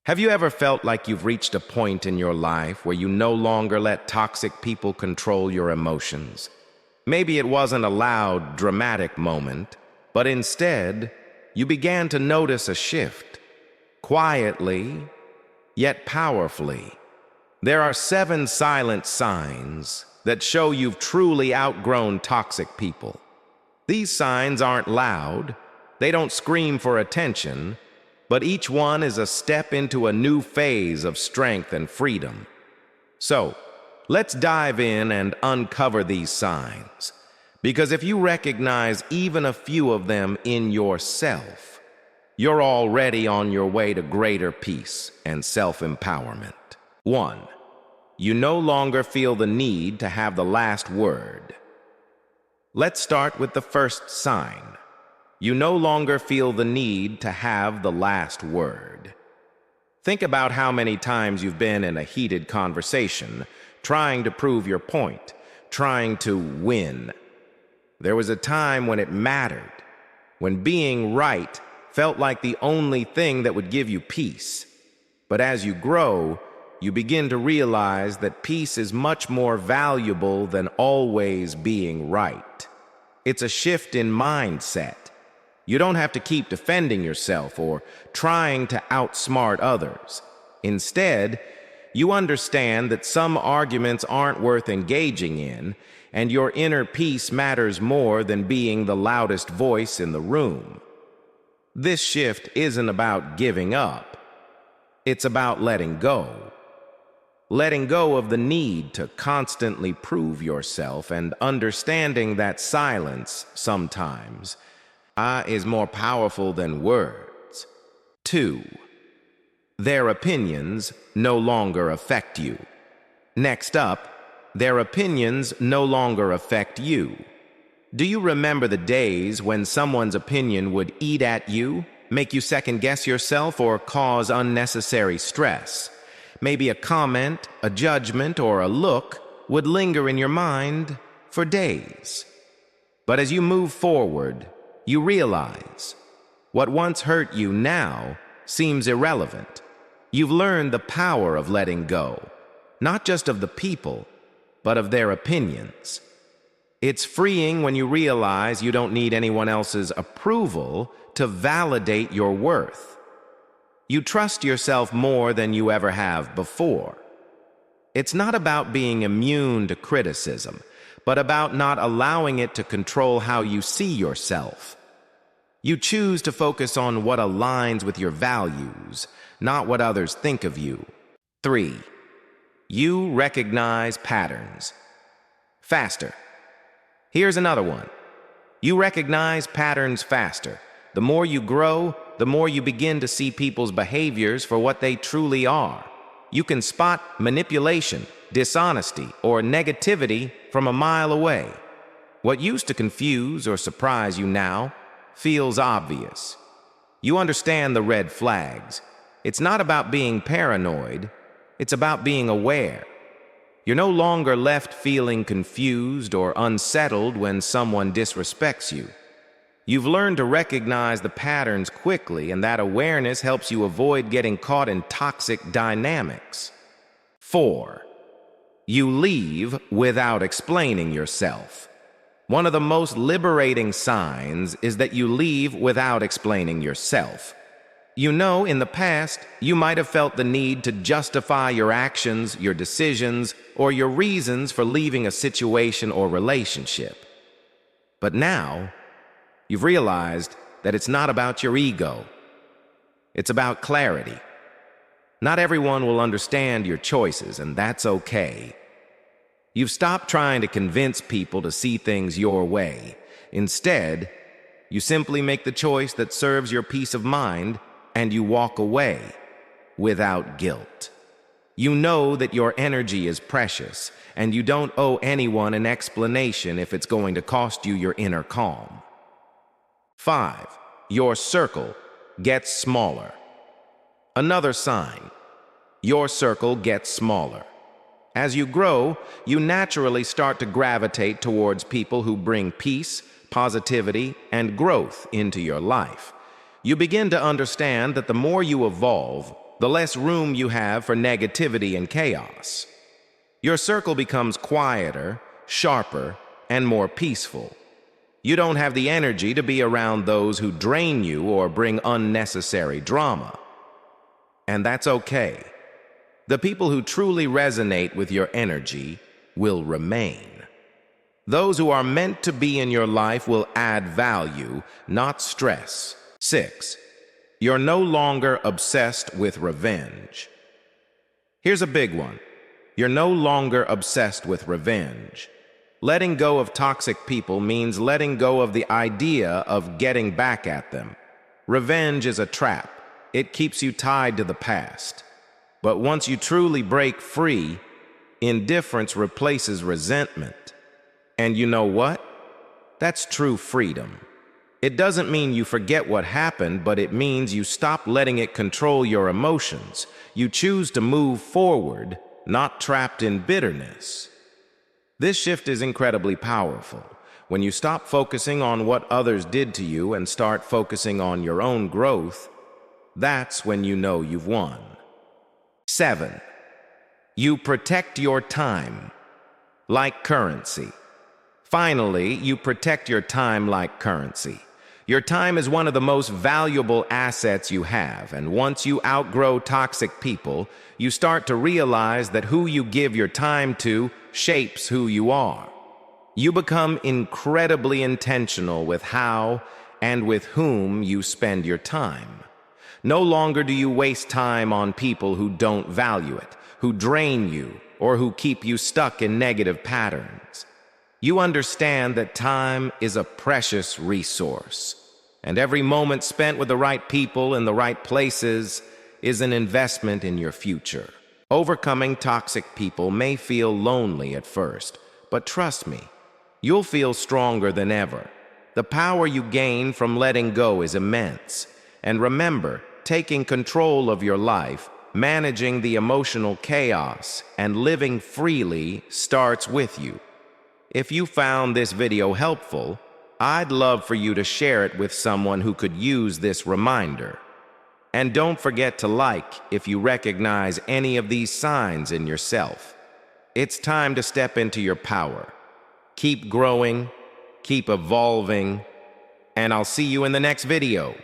Have you ever felt like you've reached a point in your life where you no longer let toxic people control your emotions? Maybe it wasn't a loud, dramatic moment, but instead, you began to notice a shift, quietly, yet powerfully. There are 7 silent signs that show you've truly outgrown toxic people. These signs aren't loud, they don't scream for attention, but each one is a step into a new phase of strength and freedom. So, let's dive in and uncover these signs, because if you recognize even a few of them in yourself, you're already on your way to greater peace and self-empowerment. 1. You no longer feel the need to have the last word. Let's start with the first sign. You no longer feel the need to have the last word. Think about how many times you've been in a heated conversation, trying to prove your point, trying to win. There was a time when it mattered, when being right felt like the only thing that would give you peace. But as you grow, you begin to realize that peace is much more valuable than always being right. It's a shift in mindset. You don't have to keep defending yourself or trying to outsmart others. Instead, you understand that some arguments aren't worth engaging in, and your inner peace matters more than being the loudest voice in the room. This shift isn't about giving up. It's about letting go. Letting go of the need to constantly prove yourself and understanding that silence sometimes is more powerful than words. 2. Their opinions no longer affect you. Next up, their opinions no longer affect you. Do you remember the days when someone's opinion would eat at you, make you second-guess yourself, or cause unnecessary stress? Maybe a comment, a judgment, or a look would linger in your mind for days. But as you move forward, you realize what once hurt you now seems irrelevant. You've learned the power of letting go, not just of the people, but of their opinions. It's freeing when you realize you don't need anyone else's approval to validate your worth. You trust yourself more than you ever have before. It's not about being immune to criticism, but about not allowing it to control how you see yourself. You choose to focus on what aligns with your values, not what others think of you. 3. You recognize patterns faster. Here's another one. You recognize patterns faster. The more you grow, the more you begin to see people's behaviors for what they truly are. You can spot manipulation, dishonesty, or negativity from a mile away. What used to confuse or surprise you now feels obvious. You understand the red flags. It's not about being paranoid, it's about being aware. You're no longer left feeling confused or unsettled when someone disrespects you. You've learned to recognize the patterns quickly, and that awareness helps you avoid getting caught in toxic dynamics. 4. You leave without explaining yourself. One of the most liberating signs is that you leave without explaining yourself. You know, in the past, you might have felt the need to justify your actions, your decisions, or your reasons for leaving a situation or relationship. But now, you've realized that it's not about your ego. It's about clarity. Not everyone will understand your choices, and that's okay. You've stopped trying to convince people to see things your way. Instead, you simply make the choice that serves your peace of mind, and you walk away without guilt. You know that your energy is precious, and you don't owe anyone an explanation if it's going to cost you your inner calm. 5. Your circle gets smaller. Another sign. Your circle gets smaller. As you grow, you naturally start to gravitate towards people who bring peace, positivity, and growth into your life. You begin to understand that the more you evolve, the less room you have for negativity and chaos. Your circle becomes quieter, sharper, and more peaceful. You don't have the energy to be around those who drain you or bring unnecessary drama. And that's okay. The people who truly resonate with your energy will remain. Those who are meant to be in your life will add value, not stress. 6. You're no longer obsessed with revenge. Here's a big one. You're no longer obsessed with revenge. Letting go of toxic people means letting go of the idea of getting back at them. Revenge is a trap. It keeps you tied to the past. But once you truly break free, indifference replaces resentment. And you know what? That's true freedom. It doesn't mean you forget what happened, but it means you stop letting it control your emotions. You choose to move forward, not trapped in bitterness. This shift is incredibly powerful. When you stop focusing on what others did to you and start focusing on your own growth, that's when you know you've won. 7. You protect your time like currency. Finally, you protect your time like currency. Your time is one of the most valuable assets you have, and once you outgrow toxic people, you start to realize that who you give your time to shapes who you are. You become incredibly intentional with how and with whom you spend your time. No longer do you waste time on people who don't value it, who drain you, or who keep you stuck in negative patterns. You understand that time is a precious resource, and every moment spent with the right people in the right places is an investment in your future. Overcoming toxic people may feel lonely at first, but trust me, you'll feel stronger than ever. The power you gain from letting go is immense. And remember, taking control of your life, managing the emotional chaos, and living freely starts with you. If you found this video helpful, I'd love for you to share it with someone who could use this reminder. And don't forget to like if you recognize any of these signs in yourself. It's time to step into your power. Keep growing, keep evolving, and I'll see you in the next video.